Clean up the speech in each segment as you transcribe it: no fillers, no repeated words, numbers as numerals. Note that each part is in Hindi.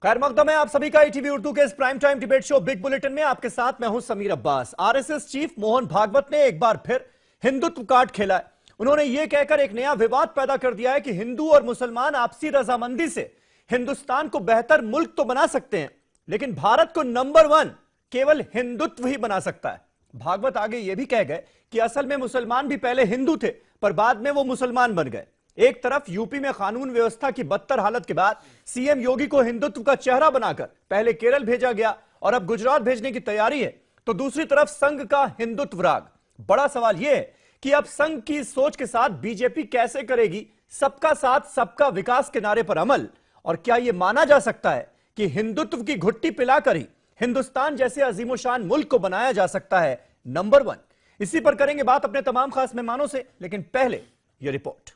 खैर मकदम है आप सभी का ईटीवी उर्दू के इस prime time debate show big bulletin में आपके साथ मैं हूं समीर अब्बास। आरएसएस चीफ मोहन भागवत ने एक बार फिर हिंदुत्व कार्ड खेला है। उन्होंने यह कहकर एक नया विवाद पैदा कर दिया है कि हिंदू और मुसलमान आपसी रजामंदी से हिंदुस्तान को बेहतर मुल्क तो बना सकते हैं, लेकिन भारत को नंबर 1 केवल हिंदुत्व ही बना सकता है। भागवत आगे यह भी कह गए कि असल में मुसलमान भी पहले हिंदू थे पर बाद में वो मुसलमान बन गए। एक तरफ यूपी में कानून व्यवस्था की बदतर हालत के बाद सीएम योगी को हिंदुत्व का चेहरा बनाकर पहले केरल भेजा गया और अब गुजरात भेजने की तैयारी है, तो दूसरी तरफ संघ का हिंदुत्व राग। बड़ा सवाल यह है कि अब संघ की सोच के साथ बीजेपी कैसे करेगी सबका साथ सबका विकास के नारे पर अमल, और क्या यह माना जा सकता है कि हिंदुत्व की घुट्टी पिलाकर ही हिंदुस्तान जैसे अजीमोशान मुल्क को बनाया जा सकता है नंबर 1। इसी पर करेंगे बात अपने तमाम खास मेहमानों से, लेकिन पहले यह रिपोर्ट।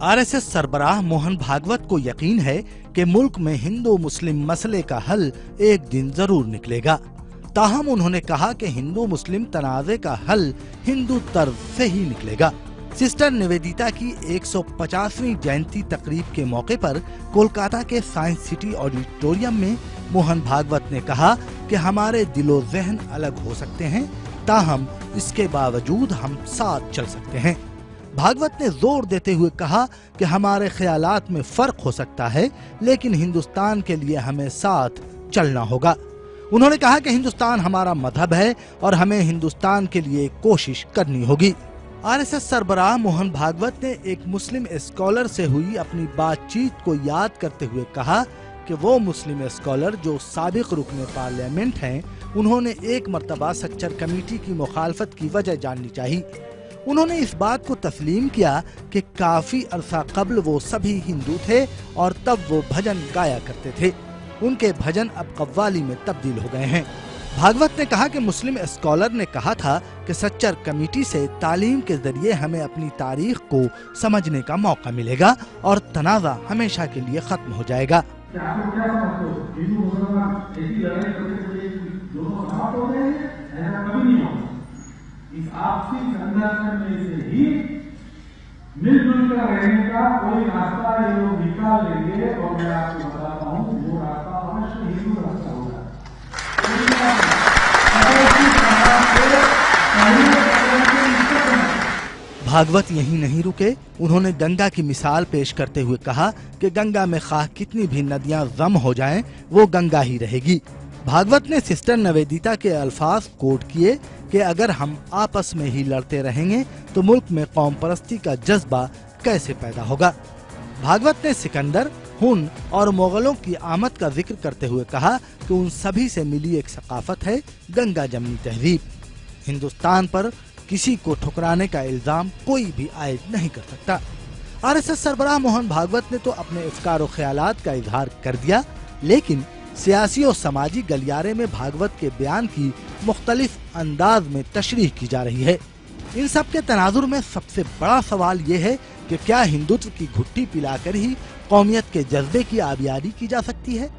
आरएसएस सरबराह मोहन भागवत को यकीन है कि मुल्क में हिंदू मुस्लिम मसले का हल एक दिन जरूर निकलेगा। ताहम उन्होंने कहा कि हिंदू मुस्लिम तनाज़े का हल हिंदू तर्ज से ही निकलेगा। सिस्टर निवेदिता की 150वीं जयंती तकरीब के मौके पर कोलकाता के साइंस सिटी ऑडिटोरियम में मोहन भागवत ने कहा कि हमारे दिलो ज़हन अलग हो सकते हैं, ताहम इसके बावजूद हम साथ चल सकते हैं। भागवत ने जोर देते हुए कहा कि हमारे ख्यालात में फर्क हो सकता है, लेकिन हिंदुस्तान के लिए हमें साथ चलना होगा। उन्होंने कहा कि हिंदुस्तान हमारा मजहब है और हमें हिंदुस्तान के लिए कोशिश करनी होगी। आरएसएस सरबराह मोहन भागवत ने एक मुस्लिम स्कॉलर से हुई अपनी बातचीत को याद करते हुए कहा कि वो मुस्लिम स्कॉलर जो साबिक रुकने पार्लियामेंट हैं, उन्होंने एक मर्तबा सच्चर कमेटी की मुखालफत की वजह जाननी चाहिए। उन्होंने इस बात को तस्लीम किया कि काफी अरसा कब्ल वो सभी हिंदू थे और तब वो भजन गाया करते थे। उनके भजन अब कव्वाली में तब्दील हो गए हैं। भागवत ने कहा कि मुस्लिम स्कॉलर ने कहा था कि सच्चर कमेटी से तालीम के जरिए हमें अपनी तारीख को समझने का मौका मिलेगा और तनाज़ा हमेशा के लिए खत्म हो जाएगा। इस आपसी संघर्ष में से ही मिलजुल कर रहने का कोई रास्ता ये लोग निकाल लेंगे और मैं आपको बताता हूँ वो रास्ता अवश्य हिंदू रास्ता होगा। भागवत यहीं नहीं रुके। उन्होंने गंगा की मिसाल पेश करते हुए कहा कि गंगा में खाह कितनी भी नदियां गम हो जाएं, वो गंगा ही रहेगी। भागवत ने सिस्टर निवेदिता के अल्फाज कोट किए कि अगर हम आपस में ही लड़ते रहेंगे तो मुल्क में कौम परस्ती का जज्बा कैसे पैदा होगा। भागवत ने सिकंदर, हुन और मुगलों की आमद का जिक्र करते हुए कहा कि उन सभी से मिली एक सकाफत है गंगा जमनी तहजीब। हिंदुस्तान पर किसी को ठुकराने का इल्जाम कोई भी आयद नहीं कर सकता। आरएसएस सरबराह मोहन भागवत ने तो अपने अफकार और ख्यालात का इजहार कर दिया, लेकिन सियासी और समाजी गलियारे में भागवत के बयान की मुख्तलिफ अंदाज में तशरीह की जा रही है। इन सब के तनाजुर में सबसे बड़ा सवाल ये है कि क्या हिंदुत्व की घुट्टी पिलाकर ही कौमियत के जज्बे की आबियारी की जा सकती है,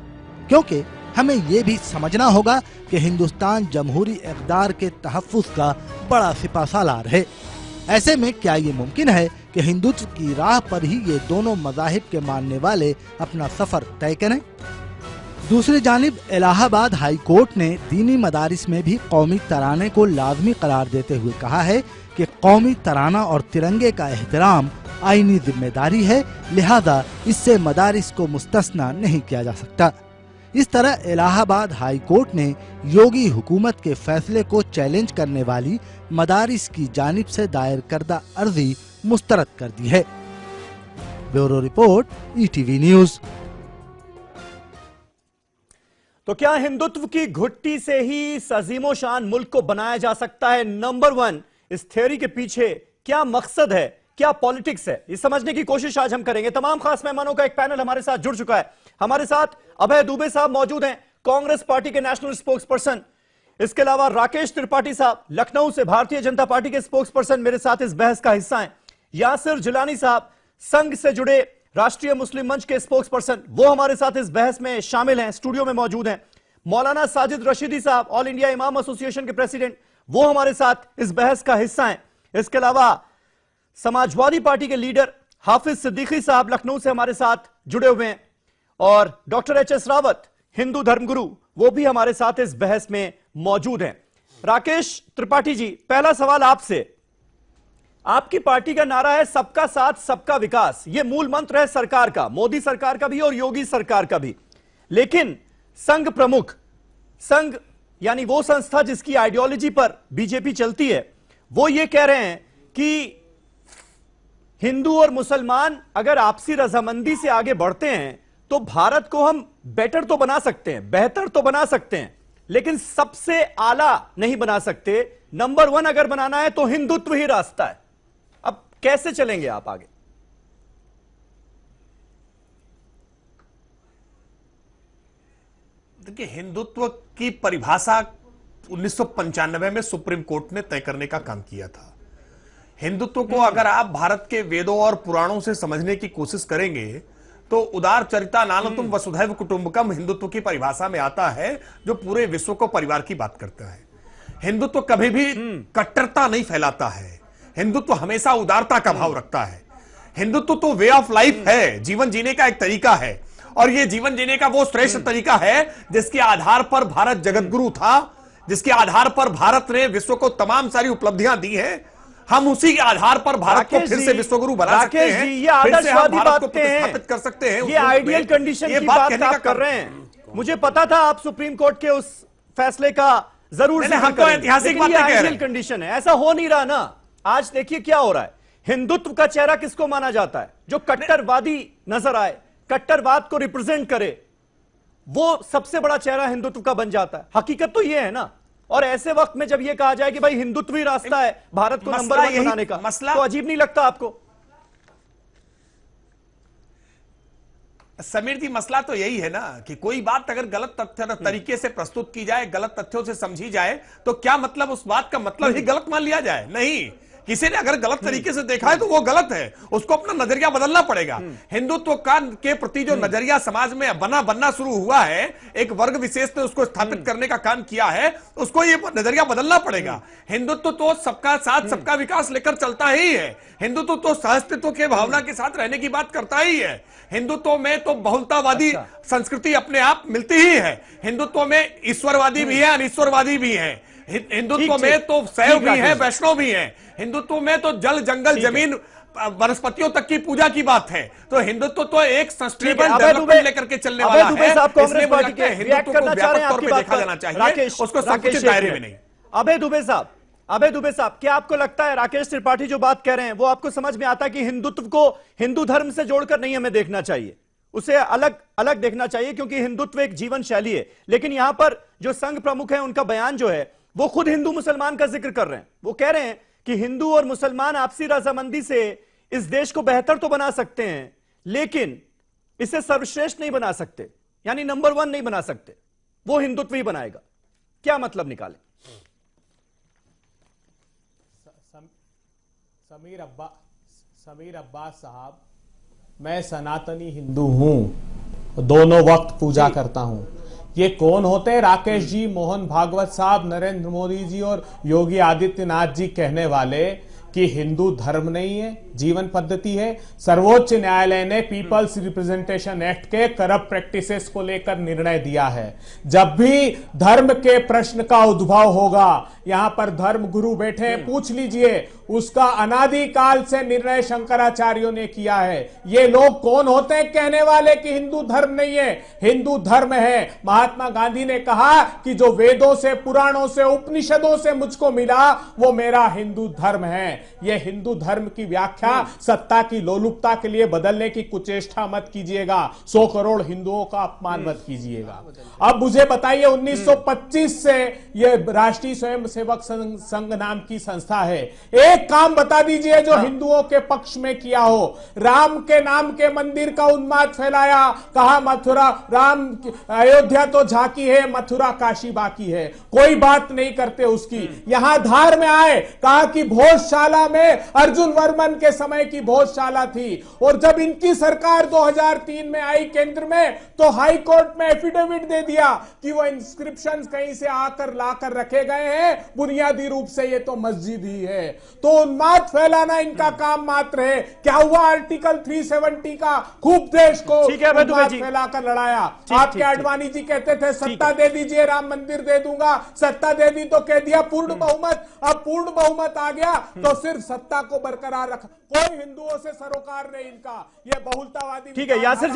क्योंकि हमें ये भी समझना होगा कि हिंदुस्तान जमहूरी इक़्तिदार के तहफ़्फ़ुज़ का बड़ा सिपासालार है। ऐसे में क्या ये मुमकिन है कि हिंदुत्व की राह पर ही ये दोनों मज़ाहिब के मानने वाले अपना सफर तय करें? दूसरी जानिब इलाहाबाद हाई कोर्ट ने दीनी मदारिस में भी कौमी तराने को लाजमी करार देते हुए कहा है कि कौमी तराना और तिरंगे का एहतराम आईनी जिम्मेदारी है, लिहाजा इससे मदारिस को मुस्तस्ना नहीं किया जा सकता। इस तरह इलाहाबाद हाई कोर्ट ने योगी हुकूमत के फैसले को चैलेंज करने वाली मदारिस की जानिब से दायर करदा अर्जी मुस्तरद कर दी है। Bureau report, ETV news. तो क्या हिंदुत्व की घुट्टी से ही इस अजीमोशान मुल्क को बनाया जा सकता है नंबर 1? इस थ्योरी के पीछे क्या मकसद है, क्या पॉलिटिक्स है, ये समझने की कोशिश आज हम करेंगे। तमाम खास मेहमानों का एक पैनल हमारे साथ जुड़ चुका है। हमारे साथ अभय दुबे साहब मौजूद हैं, कांग्रेस पार्टी के नेशनल स्पोक्स पर्सन। इसके अलावा राकेश त्रिपाठी साहब लखनऊ से भारतीय जनता पार्टी के स्पोक्स पर्सन मेरे साथ इस बहस का हिस्सा हैं। यासिर जिलानी साहब संघ से जुड़े राष्ट्रीय मुस्लिम मंच के स्पोक्स पर्सन, वो हमारे साथ इस बहस में शामिल हैं, स्टूडियो में मौजूद हैं। मौलाना साजिद रशीदी साहब ऑल इंडिया इमाम एसोसिएशन के प्रेसिडेंट, वो हमारे साथ इस बहस का हिस्सा हैं। इसके अलावा समाजवादी पार्टी के लीडर हाफिज सिद्दीकी साहब लखनऊ से हमारे साथ जुड़े हुए हैं और डॉक्टर एच.एस. रावत, हिंदू धर्मगुरु, वो भी हमारे साथ इस बहस में मौजूद हैं। राकेश त्रिपाठी जी, पहला सवाल आपसे। आपकी पार्टी का नारा है सबका साथ सबका विकास, यह मूल मंत्र है सरकार का, मोदी सरकार का भी और योगी सरकार का भी। लेकिन संघ प्रमुख, संघ यानी वो संस्था जिसकी आइडियोलॉजी पर बीजेपी चलती है, वो ये कह रहे हैं कि हिंदू और मुसलमान अगर आपसी रजामंदी से आगे बढ़ते हैं तो भारत को हम बेटर तो बना सकते हैं, बेहतर तो बना सकते हैं, लेकिन सबसे आला नहीं बना सकते। नंबर 1 अगर बनाना है तो हिंदुत्व ही रास्ता है। अब कैसे चलेंगे आप आगे? देखिए, हिंदुत्व की परिभाषा 1995 में सुप्रीम कोर्ट ने तय करने का काम किया था। हिंदुत्व को अगर आप भारत के वेदों और पुराणों से समझने की कोशिश करेंगे तो उदार चरिता नानतुम वसुधैव कुटुंबकम हिंदुत्व की परिभाषा में आता है, जो पूरे विश्व को परिवार की बात करता है। हिंदुत्व कभी भी कट्टरता नहीं फैलाता है, हिंदुत्व हमेशा उदारता का भाव रखता है। हिंदुत्व तो वे ऑफ लाइफ है, जीवन जीने का एक तरीका है, और यह जीवन जीने का वो श्रेष्ठ तरीका है जिसके आधार पर भारत जगतगुरु था, जिसके आधार पर भारत ने विश्व को तमाम सारी उपलब्धियां दी हैं। हम उसी के आधार पर भारत को फिर से विश्वगुरु बना सकते हैं, ये आदर्शवादी बातें हैं, कर सकते हैं। ये आइडियल कंडीशन की बात आप कर रहे हैं। मुझे पता था आप सुप्रीम कोर्ट के उस फैसले का जरूर हम तो ऐतिहासिक बातें कह रहे हैं। आइडियल कंडीशन है, ऐसा हो नहीं रहा ना। आज देखिए क्या हो रहा है। हिंदुत्व का चेहरा किसको माना जाता है? जो कट्टरवादी नजर आए, कट्टरवाद को रिप्रेजेंट करे, वो सबसे बड़ा चेहरा हिंदुत्व का बन जाता है। हकीकत तो ये है ना। और ऐसे वक्त में जब ये कहा जाए कि भाई हिंदुत्व ही रास्ता है भारत को नंबर 1 बनाने का, तो अजीब नहीं लगता आपको? समीर जी, मसला तो यही है ना कि कोई बात अगर गलत तरीके से प्रस्तुत की जाए, गलत तथ्यों से समझी जाए, तो क्या मतलब उस बात का मतलब ही गलत मान लिया जाए? नहीं, किसी ने अगर गलत तरीके से देखा है तो वो गलत है, उसको अपना नजरिया बदलना पड़ेगा। हिंदुत्व का के प्रति जो नजरिया समाज में बनना शुरू हुआ है, एक वर्ग विशेष ने उसको स्थापित करने का काम किया है, उसको ये नजरिया बदलना पड़ेगा। हिंदुत्व तो सबका साथ सबका विकास लेकर चलता ही है। हिंदुत्व तो सहअस्तित्व के भावना के साथ रहने की बात करता ही है। हिंदुत्व में तो बहुलतावादी संस्कृति अपने आप मिलती ही है। हिंदुत्व में ईश्वरवादी भी है, अनिश्वरवादी भी है। हिंदुत्व में तो शैव भी है, वैष्णव भी है। हिंदुत्व में तो जल जंगल जमीन वनस्पतियों तक की पूजा की बात है। तो हिंदुत्व तो एक सस्टेनेबल डेवलपमेंट लेकर के चलने वाला है। इसलिए कांग्रेस के हिंदुत्व को व्यापक तौर पे देखा जाना चाहिए, उसको संकुचित दायरे में नहीं। अभय दुबे साहब, क्या आपको लगता है राकेश त्रिपाठी जो बात कह रहे हैं वो आपको समझ में आता है कि हिंदुत्व को हिंदू धर्म से जोड़कर नहीं हमें देखना चाहिए, उसे अलग अलग देखना चाहिए, क्योंकि हिंदुत्व एक जीवन शैली है? लेकिन यहां पर जो संघ प्रमुख है उनका बयान जो है वो खुद हिंदू मुसलमान का जिक्र कर रहे हैं। वो कह रहे हैं कि हिंदू और मुसलमान आपसी रजामंदी से इस देश को बेहतर तो बना सकते हैं, लेकिन इसे सर्वश्रेष्ठ नहीं बना सकते, यानी नंबर 1 नहीं बना सकते। वो हिंदुत्व ही बनाएगा। क्या मतलब निकाले? समीर अब्बास साहब, मैं सनातनी हिंदू हूं, दोनों वक्त पूजा करता हूं। ये कौन होते हैं? राकेश जी, मोहन भागवत साहब, नरेंद्र मोदी जी और योगी आदित्यनाथ जी कहने वाले कि हिंदू धर्म नहीं है, जीवन पद्धति है। सर्वोच्च न्यायालय ने पीपल्स रिप्रेजेंटेशन एक्ट के करप्ट प्रैक्टिसेस को लेकर निर्णय दिया है। जब भी धर्म के प्रश्न का उद्भव होगा, यहां पर धर्म गुरु बैठे हैं, पूछ लीजिए, उसका अनादिकाल से निर्णय शंकराचार्यों ने किया है। ये लोग कौन होते हैं कहने वाले कि हिंदू धर्म नहीं है? हिंदू धर्म है। महात्मा गांधी ने कहा कि जो वेदों से, पुराणों से, उपनिषदों से मुझको मिला वो मेरा हिंदू धर्म है। यह हिंदू धर्म की व्याख्या सत्ता की लोलुपता के लिए बदलने की कुचेष्टा मत कीजिएगा। 100 करोड़ हिंदुओं का अपमान मत कीजिएगा। अब मुझे बताइए, 1925 से यह राष्ट्रीय स्वयंसेवक संघ नाम की संस्था है। एक काम बता दीजिए जो हिंदुओं के पक्ष में किया हो। राम के नाम के मंदिर का उन्माद फैलाया, कहा मथुरा राम, अयोध्या तो झांकी है, मथुरा काशी बाकी है। कोई बात नहीं करते उसकी। यहां धार में आए, कहा कि भोजशाला में अर्जुन वर्मन के समय की भोजशाला थी, और जब इनकी सरकार 2003 में आई केंद्र में, तो हाई कोर्ट में एफिडेविट दे दिया कि वो इंस्क्रिप्शंस कहीं से आकर लाकर रखे गए हैं, बुनियादी रूप से ये तो मस्जिद ही है। तो उन्माद फैलाना इनका काम मात्र है। क्या हुआ आर्टिकल 370 का? खूब देश को उन्माद फैलाकर लड़ाया। आपके आडवाणी जी कहते थे सत्ता दे दीजिए, राम मंदिर दे दूंगा, सत्ता दे दी तो कह दिया पूर्ण बहुमत। अब पूर्ण बहुमत आ गया तो सिर्फ सत्ता को बरकरार रखा, कोई हिंदुओं से सरोकार नहीं इनका। ये बहुलतावादी। ठीक है, यासिर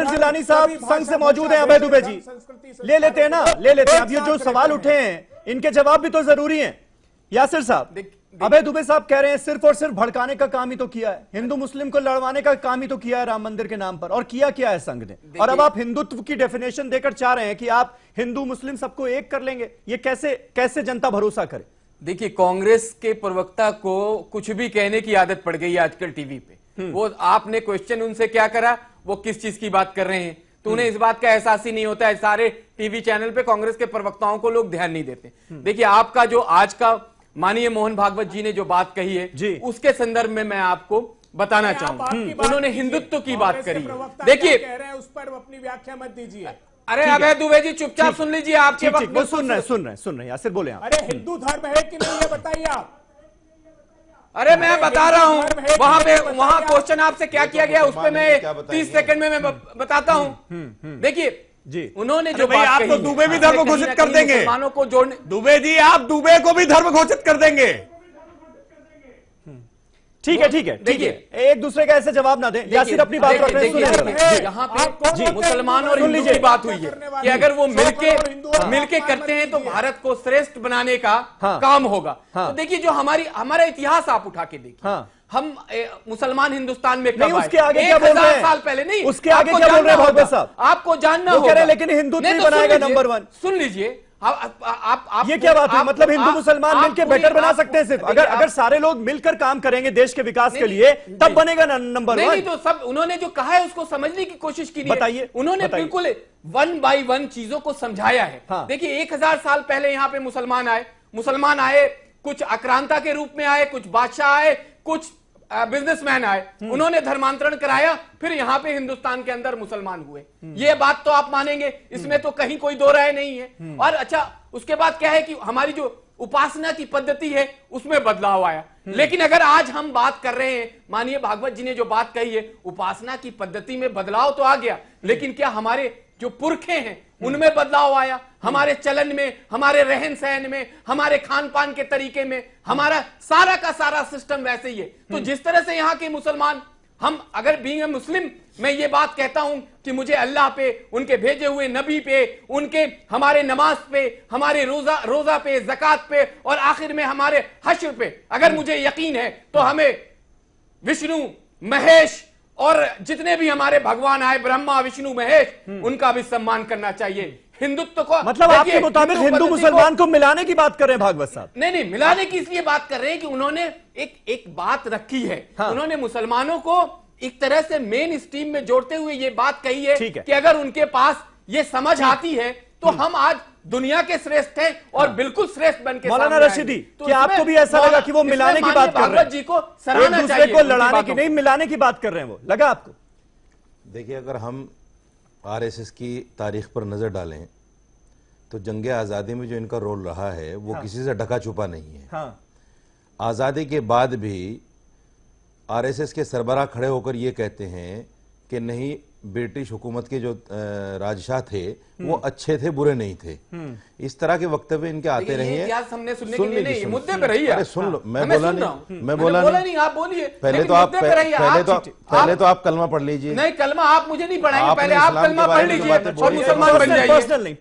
जिलानी साहब संघ से मौजूद है। अभय दुबे जी ले लेते हैं ना, ले लेते हैं। अब ये जो सवाल उठे हैं इनके जवाब भी तो जरूरी हैं। यासिर साहब, अभय दुबे साहब कह रहे हैं सिर्फ और सिर्फ भड़काने का काम ही तो किया है, हिंदू मुस्लिम को लड़वाने का काम ही तो किया है राम मंदिर के नाम पर। और किया क्या है संघ ने? और अब आप हिंदुत्व की डेफिनेशन देकर चाह रहे हैं कि आप हिंदू मुस्लिम सबको एक कर लेंगे। ये कैसे जनता भरोसा करे? देखिए, कांग्रेस के प्रवक्ता को कुछ भी कहने की आदत पड़ गई है आजकल टीवी पे। वो आपने क्वेश्चन उनसे क्या करा, वो किस चीज की बात कर रहे हैं, तो उन्हें इस बात का एहसास ही नहीं होता है। सारे टीवी चैनल पे कांग्रेस के प्रवक्ताओं को लोग ध्यान नहीं देते। देखिए, आपका जो आज का माननीय मोहन भागवत जी ने जो बात कही है उसके संदर्भ में मैं आपको बताना चाहूंगा। उन्होंने हिंदुत्व की बात करी। देखिए, उस पर अपनी व्याख्या मत दीजिए। अरे अभय दुबे जी चुपचाप सुन लीजिए, आपके वक्त वो सुन रहे हैं। यासिर बोले आप। अरे हिंदू धर्म है कि नहीं ये बताइए आप। अरे मैं बता रहा हूं, वहां क्वेश्चन आपसे क्या किया गया उस पर मैं 30 सेकंड में मैं बताता हूं। देखिए जी, उन्होंने जो बात आप तो दुबे भी धर्म घोषित कर देंगे, मुसलमानों को जोड़ने। दुबे जी आप दुबे को भी धर्म घोषित कर देंगे। ठीक है। देखिए, एक दूसरे का ऐसे जवाब ना दें। यासिर अपनी बात रख रहे हैं। यहाँ पे मुसलमान और हिंदू की बात हुई है कि अगर वो मिलके करते हैं तो भारत को श्रेष्ठ बनाने का काम होगा। तो देखिए, जो हमारा इतिहास आप उठा के देखिए, हम मुसलमान हिंदुस्तान में नहीं, उसके आगे क्या बोल रहे हैं? साल पहले नहीं, उसके आगे क्या बोल रहे हैं भागवत साहब? आपको जानना होगा। लेकिन हिंदू नहीं बनाएगा नंबर 1। सुन लीजिए, आप ये क्या बात है? मतलब हिंदू मुसलमान मिलकर बेटर बना सकते हैं सिर्फ अगर सारे लोग मिलकर काम करेंगे देश के विकास के लिए, तब बनेगा नंबर 1। नहीं तो सब उन्होंने जो कहा है उसको समझने की कोशिश की है। बताइए। उन्होंने बिल्कुल 1 by 1 चीजों को समझाया है। देखिए, 1000 साल पहले यहाँ पे मुसलमान आए, कुछ आक्रांता के रूप में आए, कुछ बादशाह आए, कुछ बिजनेसमैन आए, उन्होंने धर्मांतरण कराया, फिर यहाँ पे हिंदुस्तान के अंदर मुसलमान हुए। ये बात तो आप मानेंगे, इसमें तो कहीं कोई दो राय नहीं है। और अच्छा, उसके बाद क्या है कि हमारी जो उपासना की पद्धति है उसमें बदलाव आया। लेकिन अगर आज हम बात कर रहे हैं, माननीय भागवत जी ने जो बात कही है, उपासना की पद्धति में बदलाव तो आ गया, लेकिन क्या हमारे जो पुरखे हैं उनमें बदलाव आया? हमारे चलन में, हमारे रहन सहन में, हमारे खान पान के तरीके में, हमारा सारा का सारा सिस्टम वैसे ही है। तो जिस तरह से यहाँ के मुसलमान, हम अगर बीइंग ए मुस्लिम मैं ये बात कहता हूं कि मुझे अल्लाह पे, उनके भेजे हुए नबी पे, उनके हमारे नमाज पे, हमारे रोजा पे, ज़कात पे और आखिर में हमारे हश्र पे अगर मुझे यकीन है, तो हमें विष्णु, महेश और जितने भी हमारे भगवान आए, ब्रह्मा, विष्णु, महेश, उनका भी सम्मान करना चाहिए। हिंदुत्व को मतलब आपके मुताबिक हिंदू मुसलमान को मिलाने की बात कर रहे हैं भागवत साहब? नहीं, मिलाने की इसलिए बात कर रहे हैं कि उन्होंने एक बात रखी है। उन्होंने मुसलमानों को एक तरह से मेन स्ट्रीम में जोड़ते हुए ये बात कही है कि अगर उनके पास ये समझ आती है तो हम आज दुनिया के श्रेष्ठ हैं और बिल्कुल श्रेष्ठ बन के। मौलाना रशीदी, क्या आपको भी ऐसा लगा कि वो मिलाने की बात कर रहे हैं? जी को सराहना चाहिए, एक दूसरे को लड़ाने की नहीं, मिलाने की बात कर रहे हैं। वो लगा आपको? देखिए, अगर हम आरएसएस की तारीख पर नजर डालें तो जंगे आज़ादी में जो इनका रोल रहा है वो किसी से ढका छुपा नहीं है। आज़ादी के बाद भी आरएसएस के सरबराह खड़े होकर ये कहते हैं कि नहीं, ब्रिटिश हुकूमत के जो राजशाह थे वो अच्छे थे, बुरे नहीं थे। इस तरह के वक्तव्य इनके आते रहे हैं। हमने सुनने के लिए नहीं, मुद्दे पे रही है। अरे सुन लो, मैं बोला नहीं, आप बोलिए। पहले तो आप कलमा पढ़ लीजिए। नहीं, कलमा आप मुझे नहीं पढ़ाएंगे, पहले आप कलमा पढ़ लीजिए और मुसलमान बन जाइए।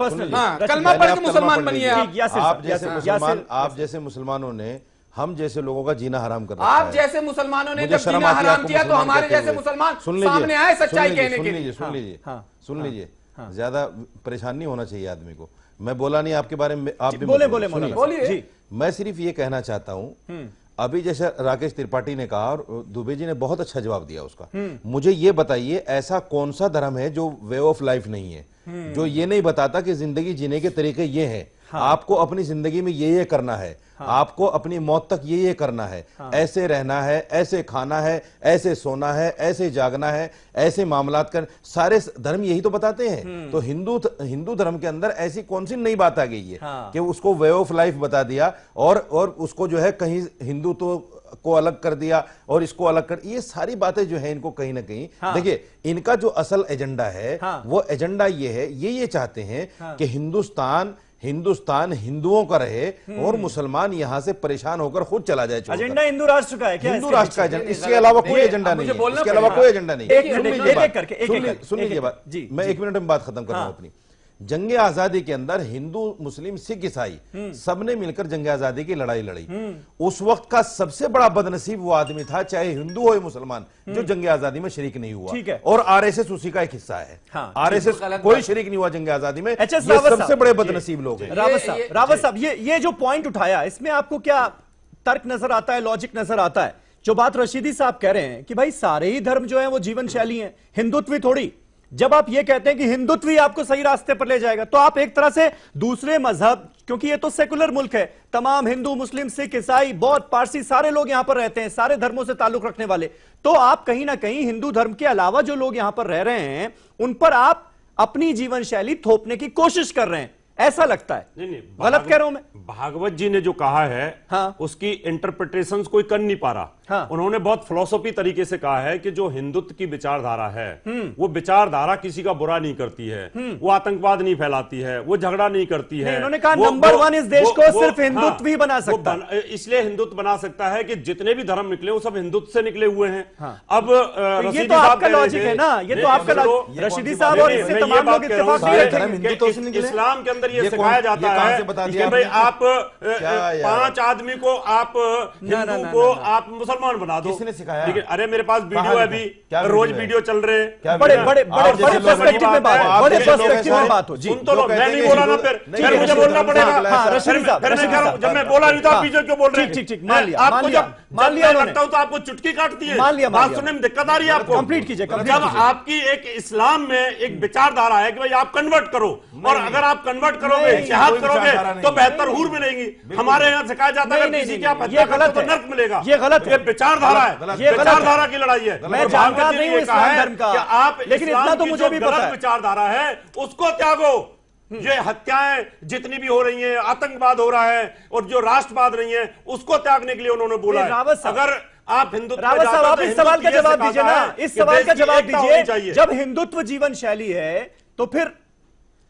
कलमा पढ़ के मुसलमान बनिए। आप जैसे मुसलमानों ने हम जैसे लोगों का जीना हराम कर रखा है। आप जैसे मुसलमानों ने जब जीना हराम किया तो हमारे जैसे मुसलमान सामने आए सच्चाई कहने के लिए। सुन लीजिए, ज्यादा परेशान नहीं होना चाहिए आदमी को। मैं बोला नहीं आपके बारे में, आप भी बोलिए। मैं सिर्फ ये कहना चाहता हूं, अभी जैसे राकेश त्रिपाठी ने कहा और दुबे जी ने बहुत अच्छा जवाब दिया उसका। मुझे ये बताइए, ऐसा कौन सा धर्म है जो वे ऑफ लाइफ नहीं है, जो ये नहीं बताता कि जिंदगी जीने के तरीके ये हैं? आपको अपनी जिंदगी में ये करना है, आपको अपनी मौत तक ये करना है, ऐसे रहना है, ऐसे खाना है, ऐसे सोना है, ऐसे जागना है, ऐसे मामलात कर, सारे धर्म यही तो बताते हैं। तो हिंदू धर्म के अंदर ऐसी कौन सी नई बात आ गई है कि उसको वे ऑफ लाइफ बता दिया और उसको जो है कहीं हिंदुत्व को अलग कर दिया और इसको अलग कर, ये सारी बातें जो है इनको कहीं ना कहीं देखिए, इनका जो असल एजेंडा है वो एजेंडा ये है, ये चाहते हैं कि हिंदुस्तान हिंदुओं का रहे और मुसलमान यहां से परेशान होकर खुद चला जाए। एजेंडा हिंदू राष्ट्र का है क्या? हिंदू राष्ट्र का एजेंडा, इसके अलावा कोई एजेंडा नहीं है, इसके अलावा कोई एजेंडा नहीं है। सुन लीजिए बात, मैं 1 मिनट में बात खत्म कर रहा हूं अपनी। जंगे आजादी के अंदर हिंदू, मुस्लिम, सिख, ईसाई सबने मिलकर जंगे आजादी की लड़ाई लड़ी। उस वक्त का सबसे बड़ा बदनसीब वो आदमी था, चाहे हिंदू हो या मुसलमान, जो जंगे आजादी में शरीक नहीं हुआ। और आरएसएस उसी का एक हिस्सा है। आरएसएस कोई शरीक नहीं हुआ जंगे आजादी में, ये सबसे बड़े बदनसीब लोग हैं। रावत साहब, ये जो पॉइंट उठाया, इसमें आपको क्या तर्क नजर आता है, लॉजिक नजर आता है? जो बात रशीदी साहब कह रहे हैं कि भाई सारे ही धर्म जो है वो जीवन शैली है, हिंदुत्व थोड़ी। जब आप ये कहते हैं कि हिंदुत्व ही आपको सही रास्ते पर ले जाएगा, तो आप एक तरह से दूसरे मजहब, क्योंकि ये तो सेकुलर मुल्क है, तमाम हिंदू, मुस्लिम, सिख, ईसाई, बौद्ध, पारसी सारे लोग यहां पर रहते हैं, सारे धर्मों से ताल्लुक रखने वाले, तो आप कहीं ना कहीं हिंदू धर्म के अलावा जो लोग यहां पर रह रहे हैं उन पर आप अपनी जीवन शैली थोपने की कोशिश कर रहे हैं, ऐसा लगता है। नहीं, गलत कह रहा हूं मैं? भागवत जी ने जो कहा है उसकी इंटरप्रिटेशन कोई कर नहीं पा रहा। उन्होंने बहुत फिलोसॉफी तरीके से कहा है कि जो हिंदुत्व की विचारधारा है वो विचारधारा किसी का बुरा नहीं करती है, वो आतंकवाद नहीं फैलाती है, वो झगड़ा नहीं करती है। उन्होंने कहा नंबर 1 इस देश को सिर्फ हिंदुत्व ही बना सकता है। इसलिए हिंदुत्व बना सकता है कि जितने भी धर्म निकले वो सब हिंदुत्व से निकले हुए हैं। अब ये तो आपका लॉजिक है ना, ये तो आपका रशीदी साहब और इससे तमाम लोग इत्तेफाक नहीं रखेंगे। इस्लाम के अंदर ये सिखाया जाता है कि भाई आप 5 आदमी को आप हिंदू को आप मुसलमान बना दो। किसने सिखाया? अरे मेरे पास वीडियो है, अभी रोज वीडियो चल रहे हैं। बड़े पर्सपेक्टिव में बात हो, बड़े पर्सपेक्टिव में बात हो। जी सुन तो लो, मैं नहीं बोला ना, फिर मुझे बोलना पड़ेगा। जब मैं बोला नहीं था, पीछे क्यों बोल रहे हैं? ठीक, मान लिया, आपको जब लगता हूं तो आपको चुटकी काटती है, बात सुनने में दिक्कत आ रही है आपको। कंप्लीट कीजिए। जब आपकी एक इस्लाम में एक विचारधारा है कि भाई आप कन्वर्ट करो, और अगर आप कन्वर्ट करोगे, जिहाद करोगे तो बेहतर हूर मिलेगी। हमारे यहाँ सिखाया जाता है किसी की आप हत्या करो तो नर्क मिलेगा। ये गलत है, ये विचारधारा है, ये विचारधारा की लड़ाई है। मैं जानकार नहीं हूं इस्लाम धर्म का, आप लेकिन इतना तो मुझे भी पता है, विचारधारा है उसको त्यागो। ये हत्याएं जितनी भी हो रही हैं, आतंकवाद हो रहा है और जो राष्ट्रवाद नहीं है, उसको त्यागने के लिए उन्होंने बोला है। अगर आप हिंदुत्व, रावत साहब आप इस सवाल का जवाब दीजिए ना, इस सवाल का जवाब दीजिए। जब हिंदुत्व जीवन शैली है तो फिर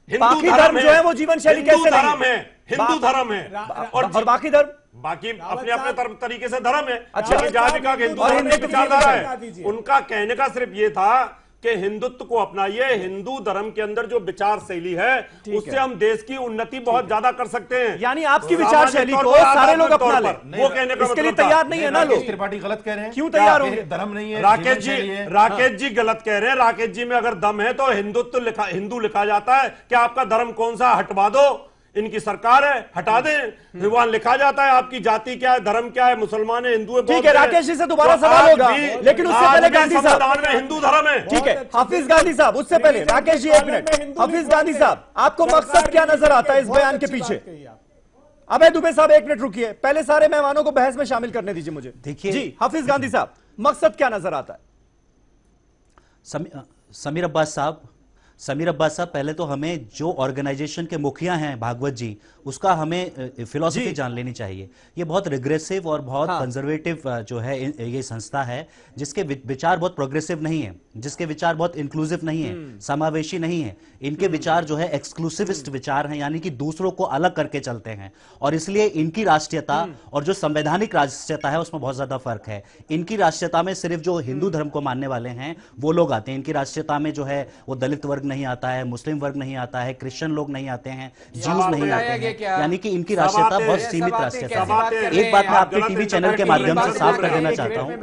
बाकी धर्म जो है वो जीवन शैली कैसे धर्म है? हिंदू धर्म है और बाकी धर्म बाकी अपने अपने तरीके से धर्म है। अच्छा, जहां भी कहा हिंदू धर्म की विचारधारा है, उनका कहने का सिर्फ ये था कि हिंदुत्व को अपनाइए। हिंदू धर्म के अंदर जो विचार शैली है उससे हम देश की उन्नति बहुत ज्यादा कर सकते हैं। यानी आपकी विचार शैली को सारे लोग अपना लें, वो कहने का इसके लिए तैयार नहीं है ना लोग। त्रिपाठी गलत कह रहे हैं। क्यों तैयार होंगे? धर्म नहीं है। राकेश जी गलत कह रहे हैं। राकेश जी में अगर दम है तो हिंदू लिखा जाता है कि आपका धर्म कौन सा, हटवा दो, इनकी सरकार है, हटा दें। विवान लिखा जाता है आपकी जाति क्या है, धर्म क्या है, मुसलमान है, हिंदू है। ठीक है, राकेश जी से दोबारा सवाल होगा, लेकिन उससे पहले गांधी साहब, संविधान में हिंदू धर्म है। ठीक है, हाफिज गांधी साहब, उससे पहले राकेश जी 1 मिनट। हाफिज गांधी साहब, आपको मकसद क्या नजर आता है इस बयान के पीछे? अबे दुबे साहब 1 मिनट रुकिए, पहले सारे मेहमानों को बहस में शामिल करने दीजिए मुझे। देखिए जी हाफिज गांधी साहब, मकसद क्या नजर आता है? समीर अब्बास साहब, पहले तो हमें जो ऑर्गेनाइजेशन के मुखिया हैं भागवत जी, उसका हमें फिलॉसफी जान लेनी चाहिए। ये बहुत रिग्रेसिव और बहुत कंजर्वेटिव जो है ये संस्था है, जिसके विचार बहुत प्रोग्रेसिव नहीं है, जिसके विचार बहुत इंक्लूसिव नहीं है, समावेशी नहीं है। इनके विचार जो है एक्सक्लूसिविस्ट विचार हैं, यानी कि दूसरों को अलग करके चलते हैं, और इसलिए इनकी राष्ट्रीयता और जो संवैधानिक राष्ट्रीयता है उसमें बहुत ज्यादा फर्क है। इनकी राष्ट्रीयता में सिर्फ जो हिंदू धर्म को मानने वाले हैं वो लोग आते हैं। इनकी राष्ट्रीयता में जो है वो दलित वर्ग नहीं आता है, मुस्लिम वर्ग नहीं आता है, क्रिश्चियन लोग नहीं आते हैं, ज्यूज नहीं आते हैं, यानी कि इनकी राष्ट्रीयता बहुत सीमित राष्ट्रीयता है। एक बात मैं आपके टीवी चैनल के माध्यम से साफ कर देना चाहता हूं।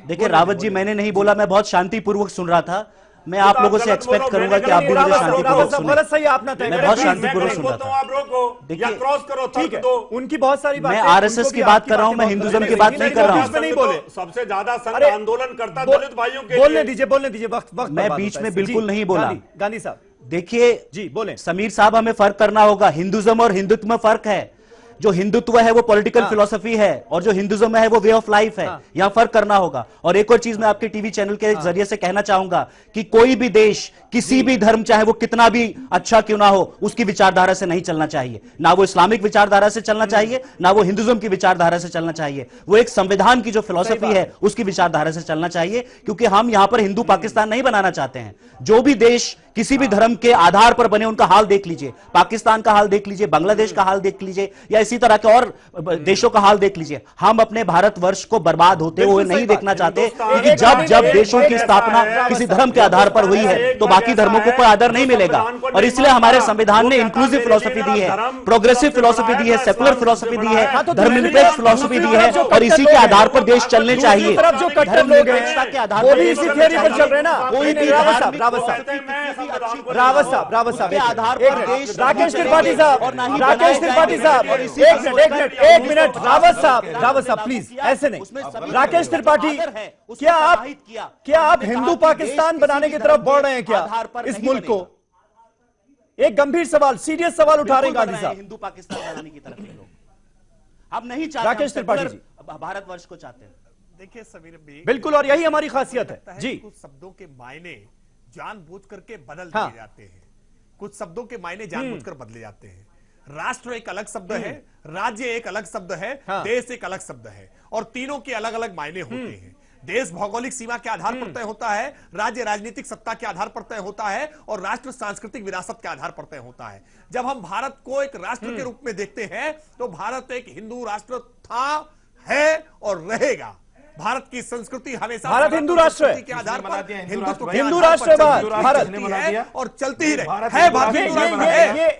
देखिए रावत जी, मैंने नहीं बोला, मैं बहुत शांतिपूर्वक सुन रहा था। मैं आप लोगों से एक्सपेक्ट करूंगा कि आप भी मुझे शांतिपूर्वक सुनें। मैं बहुत शांतिपूर्वक सुन रहा था। देखिए उनकी बहुत सारी बातें, मैं आरएसएस की बात कर रहा हूं, मैं हिंदुइज्म की बात नहीं कर रहा हूं। नहीं बोले, सबसे ज्यादा संघ आंदोलन करता दलित भाइयों के बोलने दीजिए, वक्त मैं बीच में बिल्कुल नहीं बोला। गांधी साहब देखिए जी बोलें समीर साहब, हमें फर्क करना होगा। हिंदुज्म और हिंदुत्व में फर्क है। जो हिंदुत्व है वो पॉलिटिकल फिलॉसफी है और जो हिंदुज्म है वो वे ऑफ लाइफ है। यहां फर्क करना होगा। और एक और चीज मैं आपके टीवी चैनल के जरिए से कहना चाहूंगा कि कोई भी देश, किसी भी धर्म, चाहे वो कितना भी अच्छा क्यों ना हो, उसकी विचारधारा से नहीं चलना चाहिए। ना वो इस्लामिक विचारधारा से चलना चाहिए, ना वो हिंदुज्म की विचारधारा से चलना चाहिए। वो एक संविधान की जो फिलॉसफी है उसकी विचारधारा से चलना चाहिए, क्योंकि हम यहां पर हिंदू पाकिस्तान नहीं बनाना चाहते हैं। जो भी देश किसी भी धर्म के आधार पर बने, उनका हाल देख लीजिए। पाकिस्तान का हाल देख लीजिए, बांग्लादेश का हाल देख लीजिए, या इसी तरह के और देशों का हाल देख लीजिए। हम अपने भारतवर्ष को बर्बाद होते हुए नहीं देखना चाहते, क्योंकि जब जब देशों की स्थापना किसी धर्म के आधार पर हुई है तो बाकी धर्मों को कोई आदर नहीं मिलेगा। और इसलिए हमारे संविधान ने इंक्लूसिव फिलॉसफी दी है, प्रोग्रेसिव फिलॉसफी दी है, सेकुलर फिलॉसफी दी है, धर्मनिरपेक्ष फिलॉसफी दी है, और इसी के आधार पर देश चलने चाहिए। जो कट्टर लोग हैं के आधार पर इसी थियरी पर चल रहे हैं ना। कोई नहीं। रावत साहब आधार पर देश, राकेश त्रिपाठी साहब, एक मिनट। रावत साहब प्लीज, ऐसे नहीं। राकेश त्रिपाठी, क्या आप हिंदू पाकिस्तान बनाने की तरफ बढ़ रहे हैं क्या इस मुल्क को? एक गंभीर सवाल, सीरियस सवाल उठा रहे हैं गांधी साहब। हिंदू पाकिस्तान बनाने की तरफ लोग अब नहीं चाहते। राकेश त्रिपाठी जी भारतवर्ष को चाहते हैं। देखिए समीर भाई, बिल्कुल, और यही हमारी खासियत है जी। कुछ शब्दों के मायने जानबूझ करके बदल दिए जाते हैं। कुछ शब्दों के मायने जानबूझकर बदले जाते हैं। राष्ट्र एक अलग शब्द है, राज्य एक अलग शब्द है, देश एक अलग शब्द है, और तीनों के अलग अलग मायने होते हैं। देश भौगोलिक सीमा के आधार पर तय होता है, राज्य राजनीतिक सत्ता के आधार पर तय होता है, और राष्ट्र सांस्कृतिक विरासत के आधार पर तय होता है। जब हम भारत को एक राष्ट्र के रूप में देखते हैं तो भारत एक हिंदू राष्ट्र था, है और रहेगा। भारत की संस्कृति हमेशा भारत हिंदू राष्ट्र है के आधार पर हिंदू राष्ट्र है भारत और चलती ही है। भारत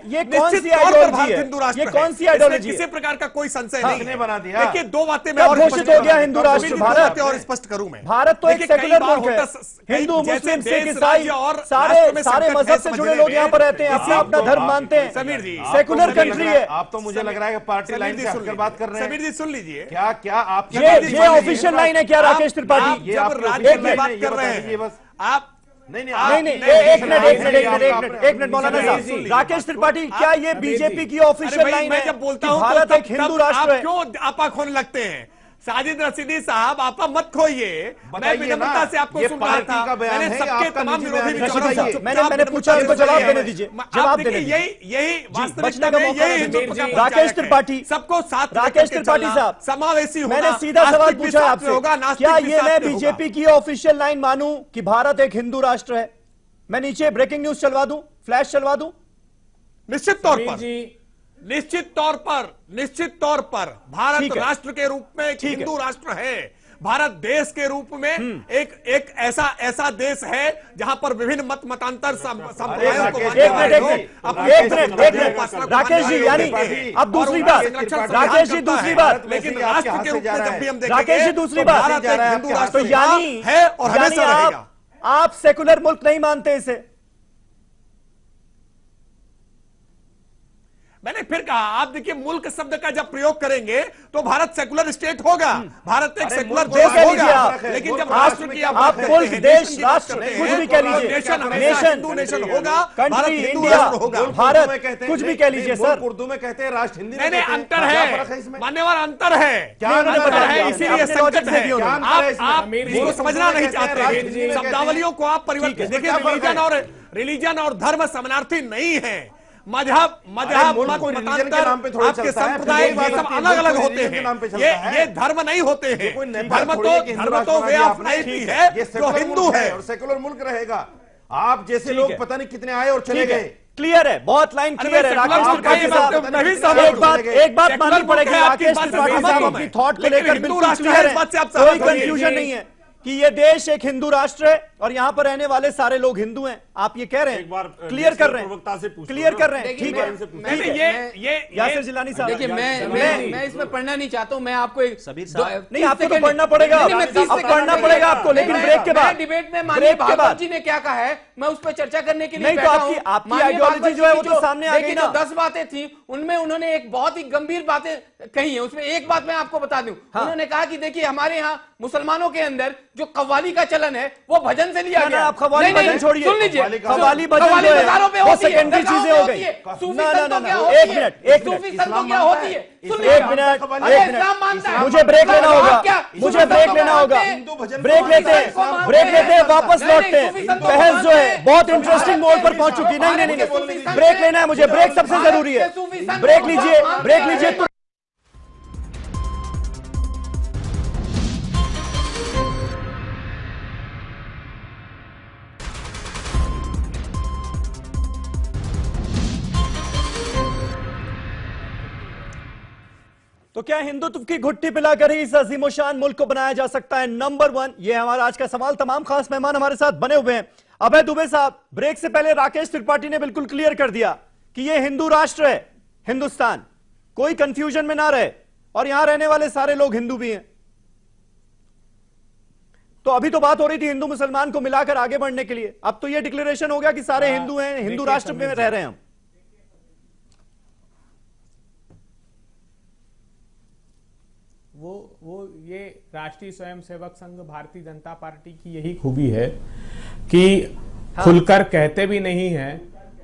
ये कौन सी आइडियोलॉजी है? ये कौन सी आइडियोलॉजी? किसी प्रकार का कोई संशय नहीं बना दिया। देखिए दो बातें मैं और घोषित हो गया हिंदू राष्ट्र भारत, और स्पष्ट करूं मैं। भारत तो एक सेकुलर मुल्क है। हिंदू, मुस्लिम, सिख, ईसाई और सारे मजहब से जुड़े लोग यहाँ पर रहते हैं, अपना अपना धर्म मानते हैं। समीर जी, सेकुलर कंट्री है। आप तो मुझे लग रहा है कि पार्टी लाइन से हटकर बात कर रहे हैं। समीर जी सुन लीजिए, क्या आप ये ऑफिशियल लाइन है क्या राकेश त्रिपाठी? जब राज्य की बात कर रहे हैं आप नहीं, एक मिनट मौलाना साहब। राकेश त्रिपाठी, क्या ये बीजेपी की ऑफिशियल लाइन है? मैं जब बोलता हूं भारत एक हिंदू राष्ट्र है, क्यों आपा खोने लगते हैं? साजिद रशीदी साहब, आपा मत खोइए। मैं विनम्रता से आपको सुन रहा था। मैंने सबके तमाम विरोधी विचारों मैंने पूछा, उनको जवाब देने दीजिए। जवाब देने यही वास्तविकता में यही राकेश त्रिपाठी, सबको साथ राकेश त्रिपाठी साहब समावेशी होना। मैंने सीधा सवाल पूछा आपसे, क्या ये मैं बीजेपी की ऑफिशियल लाइन मानूं कि भारत एक हिंदू राष्ट्र है? मैं नीचे ब्रेकिंग न्यूज चलवा दूं, फ्लैश चलवा दूं? निश्चित तौर पर भारत राष्ट्र के रूप में एक हिंदू राष्ट्र है। भारत देश के रूप में एक ऐसा देश है जहां पर विभिन्न मतांतर संप्रदायों को राकेश जी, यानी अब दूसरी बात, राकेश जी दूसरी बात, लेकिन राष्ट्र के रूप में जब भी हम देखेंगे, राकेश जी दूसरी बात, भारत एक हिंदू राष्ट्र तो यानी है और हमेशा रहेगा। आप सेकुलर मुल्क नहीं मानते इसे? मैंने फिर कहा, आप देखिए मुल्क शब्द का जब प्रयोग करेंगे तो भारत सेकुलर स्टेट होगा, भारत एक सेकुलर देश होगा। लेकिन जब राष्ट्र की आप मुल्क, देश, राष्ट्र कुछ भी कह लीजिए, नेशन होगा, कंट्री, इंडिया, भारत कुछ भी कह लीजिए सर। उर्दू में कहते हैं, राष्ट्र हिंदी में नहीं, अंतर है, मान्यवर अंतर है। क्या अंतर है? इसीलिए संकट है। आप इसको समझना नहीं चाहते, शब्दावलियों को आप परिवर्तित। देखिए, रिलीजन और धर्म समानार्थी नहीं है। मजहब मतांतर, आपके संप्रदाय ये सब अलग अलग होते हैं। ये धर्म नहीं होते हैं। धर्म तो वे ऑफ लाइफ ही है जो हिंदू है और सेकुलर मुल्क रहेगा। आप जैसे लोग पता नहीं कितने आए और चले गए। क्लियर है, बहुत लाइन क्लियर है। राकेश त्रिपाठी साहब, एक बात माननी पड़ेगी, राकेश त्रिपाठी साहब अपनी थॉट को लेकर बिल्कुल क्लियर है, कोई कंफ्यूजन नहीं है कि ये देश एक हिंदू राष्ट्र है और यहाँ पर रहने वाले सारे लोग हिंदू हैं। आप ये कह रहे हैं, क्लियर कर रहे हैं, क्लियर कर रहे हैं। ठीक है, ये यासिर जिलानी साहब, देखिए मैं इसमें पढ़ना नहीं चाहता हूँ। मैं आपको नहीं, आपको तो पढ़ना पढ़ेगा, पढ़ना पड़ेगा आपको, लेकिन ब्रेक के बाद डिबेट में माननीय भागवत जी ने क्या कहा है, मैं उस पर चर्चा करने के लिए बैठा हूँ। आपकी आइडियोलॉजी जो है वो तो सामने आ गई ना। 10 बातें थी, उनमें उन्होंने एक बहुत ही गंभीर बातें कही है। उसमें एक बात मैं आपको बता दूं, उन्होंने कहा कि देखिए हमारे यहाँ मुसलमानों के अंदर जो कव्वाली का चलन है वो भजन से लिया गया। आप कव्वाली भजन छोड़िए, सुन लीजिए, कव्वाली भजन जो है वो सेकेंडरी चीजें हो गई। एक मिनट मुझे ब्रेक लेना होगा, ब्रेक लेते हैं, वापस लौटते हैं। बहस जो है बहुत इंटरेस्टिंग मोड पर पहुंच चुकी। नहीं, ब्रेक लेना है मुझे, ब्रेक सबसे जरूरी है। ब्रेक लीजिए। तो क्या हिंदुत्व की घुट्टी पिलाकर ही इस अजीमोशान मुल्क को बनाया जा सकता है? नंबर 1, यह हमारा आज का सवाल। तमाम खास मेहमान हमारे साथ बने हुए हैं। अभय दुबे साहब, ब्रेक से पहले राकेश त्रिपाठी ने बिल्कुल क्लियर कर दिया कि यह हिंदू राष्ट्र है हिंदुस्तान, कोई कंफ्यूजन में ना रहे, और यहां रहने वाले सारे लोग हिंदू भी हैं। तो अभी तो बात हो रही थी हिंदू मुसलमान को मिलाकर आगे बढ़ने के लिए, अब तो यह डिक्लेरेशन हो गया कि सारे हिंदू हैं, हिंदू राष्ट्र में रह रहे हैं हम। वो ये राष्ट्रीय स्वयंसेवक संघ भारतीय जनता पार्टी की यही खूबी है कि खुलकर कहते भी नहीं हैं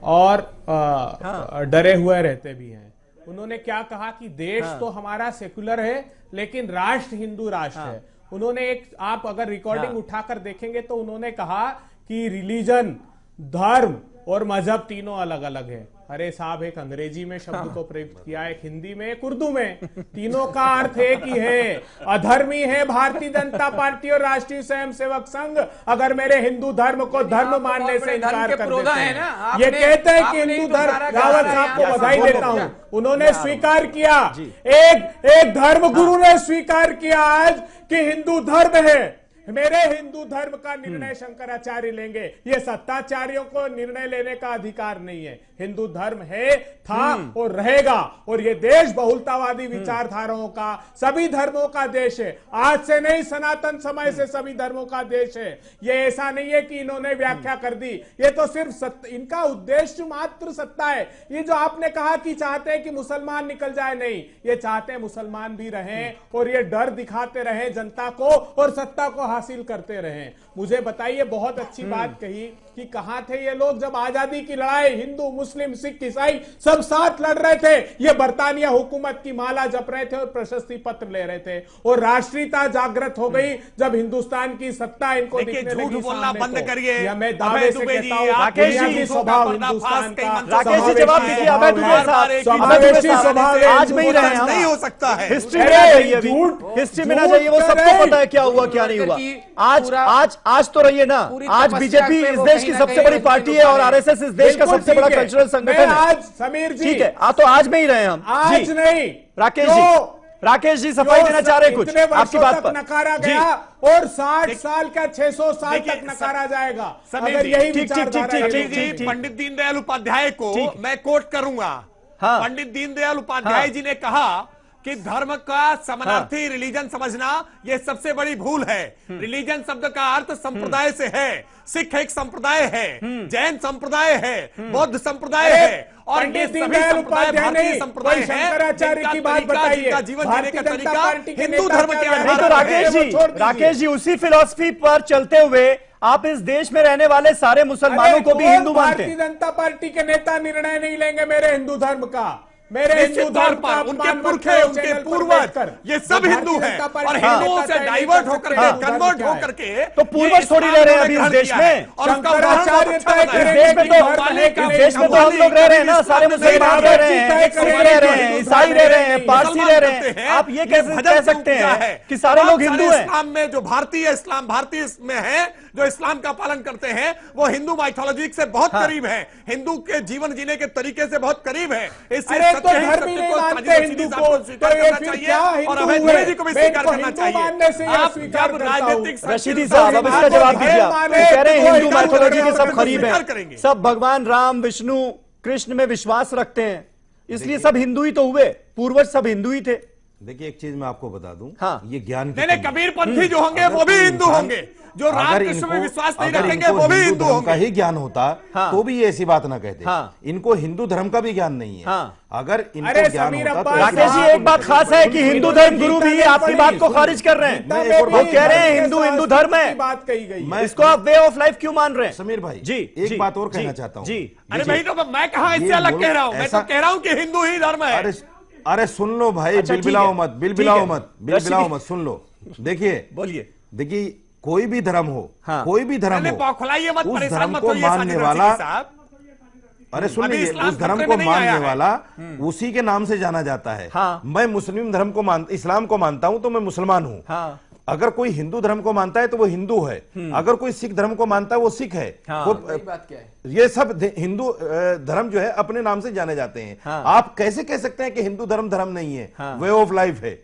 और डरे हुए रहते भी हैं। उन्होंने क्या कहा कि देश तो हमारा सेकुलर है लेकिन राष्ट्र हिंदू राष्ट्र है। उन्होंने आप अगर रिकॉर्डिंग उठाकर देखेंगे तो उन्होंने कहा कि रिलीजन, धर्म और मजहब तीनों अलग अलग है। अरे साहब, एक अंग्रेजी में शब्द को प्रयुक्त किया, एक हिंदी में, एक उर्दू में, तीनों का अर्थ एक ही है। अधर्मी है भारतीय जनता पार्टी और राष्ट्रीय स्वयंसेवक संघ अगर मेरे हिंदू धर्म को धर्म मानने से इनकार कर देते हैं। ये कहते हैं कि हिंदू धर्म, रावत साहब को बधाई देता हूं, उन्होंने स्वीकार किया, एक धर्म गुरु ने स्वीकार किया आज कि हिंदू धर्म है। मेरे हिंदू धर्म का निर्णय शंकराचार्य लेंगे, ये सत्ताचार्यों को निर्णय लेने का अधिकार नहीं है। हिंदू धर्म है, था और रहेगा, और ये देश बहुलतावादी विचारधाराओं का, सभी धर्मों का देश है। आज से नहीं, सनातन समय से सभी धर्मों का देश है। ये ऐसा नहीं है कि इन्होंने व्याख्या कर दी, ये तो सिर्फ इनका उद्देश्य मात्र सत्ता है। ये जो आपने कहा कि चाहते हैं कि मुसलमान निकल जाए, नहीं, ये चाहते हैं मुसलमान भी रहें और ये डर दिखाते रहे जनता को और सत्ता को हासिल करते रहे। मुझे बताइए, बहुत अच्छी बात कही कि कहां थे ये लोग जब आजादी की लड़ाई हिंदू, मुस्लिम, सिख, ईसाई सब साथ लड़ रहे थे। ये बरतानिया हुकूमत की माला जप रहे थे और प्रशस्ति पत्र ले रहे थे, और राष्ट्रीयता जागृत हो गई जब हिंदुस्तान की सत्ता इनको दिखने लगी। बोलना बंद करिए। मैं दावे से कहता हूं, राकेश जी स्वभाव हिंदुस्तान का, राकेश जी जवाब दीजिए। अभय दुबे साहब, समावेशी स्वभाव आज में ही रहे हम, नहीं हो सकता है। हिस्ट्री में ना जाइए, अभी हिस्ट्री में ना जाइए, वो सबको पता है क्या हुआ क्या नहीं हुआ। आज तो रहिए ना, आज बीजेपी इस देश की सबसे बड़ी पार्टी है और आरएसएस इस देश का सबसे बड़ा कल्चरल संगठन है। आज समीर जी, ठीक है, तो आज में ही रहे हम, आज नहीं। राकेश जी सफाई देना चाह रहे कुछ आपकी बात पर? नकारा गया और 60 साल का 600 साल तक नकारा जाएगा अगर यही विचारधारा। जी, पंडित दीनदयाल उपाध्याय को मैं कोट करूंगा। पंडित दीनदयाल उपाध्याय जी ने कहा कि धर्म का समानार्थी रिलीजन समझना यह सबसे बड़ी भूल है। रिलीजन शब्द का अर्थ संप्रदाय से है। सिख एक संप्रदाय है, जैन संप्रदाय है, बौद्ध संप्रदाय है, और ये सभी संप्रदाय भारतीय संप्रदाय है। शंकराचार्य की बात बताइए, जीवन जीने का तरीका हिंदू धर्म के नहीं। तो राकेश जी उसी फिलॉसफी पर चलते हुए आप इस देश में रहने वाले सारे मुसलमानों को भी हिंदू मानते हैं। भारतीय जनता पार्टी के नेता निर्णय नहीं लेंगे मेरे हिंदू धर्म का, मेरे हिंदू धर्म पर उनके पुरखे, उनके पूर्वज, ये सब हिंदू हैं और हिंदुओं से डाइवर्ट होकर के, कन्वर्ट होकर के, तो पूर्वज थोड़ी रह रहे हैं अभी इस देश में। और शंकराचार्य इस देश में तो हम लोग रह रहे हैं ना, सारे मुसलमान रह रहे हैं, सिख रह रहे हैं, ईसाई रह रहे हैं, पारसी रह रहे हैं। आप ये कैसे कह सकते हैं कि सारे लोग हिंदू हैं? इस्लाम में जो भारतीय में है, जो इस्लाम का पालन करते हैं, वो हिंदू माइथोलॉजी से बहुत करीब है, हिंदू के जीवन जीने के तरीके से बहुत करीब है। इससे तो धर्म ही नहीं मानते हिंदू को, तो ये फिर क्या हिंदू हुए? जी को भी स्वीकार करना चाहिए। मानने से आप जब राजनीतिक रशीदी साहब, अब इसका जवाब दीजिए। आप कह रहे हैं हिंदू माइथोलॉजी के सब करीब हैं, सब भगवान राम, विष्णु, कृष्ण में विश्वास रखते हैं, इसलिए सब हिंदू ही तो हुए, पूर्वज सब हिंदू ही थे। देखिए एक चीज मैं आपको बता दूं, हाँ। ये ज्ञान की नहीं, कमी कबीर पंथी जो होंगे वो भी हिंदू होंगे, जो रामकृष्ण में विश्वास नहीं रखेंगे वो भी हिंदू धर्म का होंगे। ही ज्ञान होता तो भी ये ऐसी बात ना कहते। इनको हिंदू धर्म का भी ज्ञान नहीं है। अगर अरे इनको ज्ञान समीर होता तो अब्बास राकेश जी, एक बात खास है कि हिंदू धर्म गुरु भी आपकी बात को खारिज कर रहे हैं। वो कह रहे हैं हिंदू धर्म है, बात कही गई। इसको आप वे ऑफ लाइफ क्यों मान रहे हैं? समीर भाई जी, एक बात और कहना चाहता हूँ जी। अरे भाई तो मैं कहा इससे अलग कह रहा हूँ, मैं तो कह रहा हूँ कि हिंदू ही धर्म है। अरे सुन लो भाई, अच्छा, बिलबिलाओ मत, बिलबिलाओ ठीक है। मत, बिलबिलाओ मत, सुन लो। देखिए बोलिए कोई भी धर्म हो, कोई भी धर्म हो, बौखलाइए मत, उस परेशान धर्म मत को होइए मानने साजिद वाला, रशीद साहब। अरे सुन अभी लीजिए, इस्लाम उस धर्म खतरे को में नहीं आया मानने है। वाला उसी के नाम से जाना जाता है। मैं मुस्लिम धर्म को इस्लाम को मानता हूं तो मैं मुसलमान हूं। अगर कोई हिंदू धर्म को मानता है तो वो हिंदू है, अगर कोई सिख धर्म को मानता है वो सिख है। बात क्या है? ये सब हिंदू धर्म जो है अपने नाम से जाने जाते हैं। आप कैसे कह सकते हैं कि हिंदू धर्म धर्म नहीं है, वे ऑफ लाइफ है।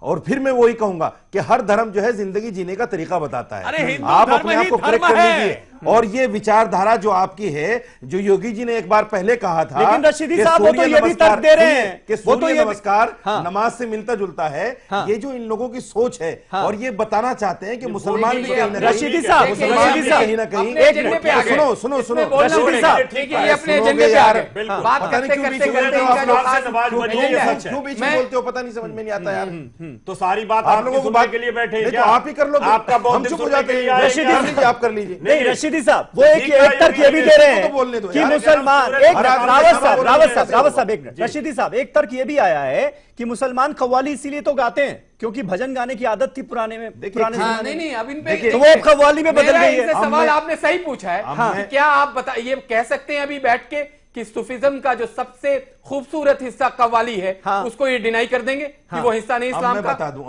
और फिर मैं वही कहूंगा कि हर धर्म जो है जिंदगी जीने का तरीका बताता है। आप अपने आप को करेक्ट कर लीजिए। और ये विचारधारा जो आपकी है, जो योगी जी ने एक बार पहले कहा था, लेकिन रशीदी साहब वो तो ये भी तर्क दे रहे हैं कि सूर्य नमस्कार नमाज से मिलता जुलता है। ये जो इन लोगों की सोच है, और ये बताना चाहते हैं कि मुसलमान भी कहीं ना कहीं, रशीदी साहब कहीं ना कहीं, सुनो सुनो सुनो, रशीदी साहब ये अपने एजेंडे पे आ गए। बात करते करते क्यों बीच में बोलते हो, पता नहीं, समझ में नहीं आता यार। तो सारी बात आप लोगों को बात के लिए बैठे, तो आप ही कर लो, आपका बहुत चुप हो जाते हैं। आप कर लीजिए। नहीं रशीदी साहब, वो एक तर्क ये भी दे रहे हैं कि मुसलमान, एक रावत साहब एक मिनट, रशीदी साहब एक तर्क ये भी आया है कि मुसलमान कव्वाली इसीलिए तो गाते हैं क्योंकि भजन गाने की आदत थी पुराने हाँ, नहीं अब इन पे तो वो कव्वाली में बदल गई है। सवाल आपने सही पूछा है। क्या आप ये कह सकते हैं अभी बैठ के कि सूफीज्म का जो सबसे खूबसूरत हिस्सा कव्वाली है, उसको ये डिनाई कर देंगे कि वो हिस्सा नहीं इस्लाम का? बता दूं,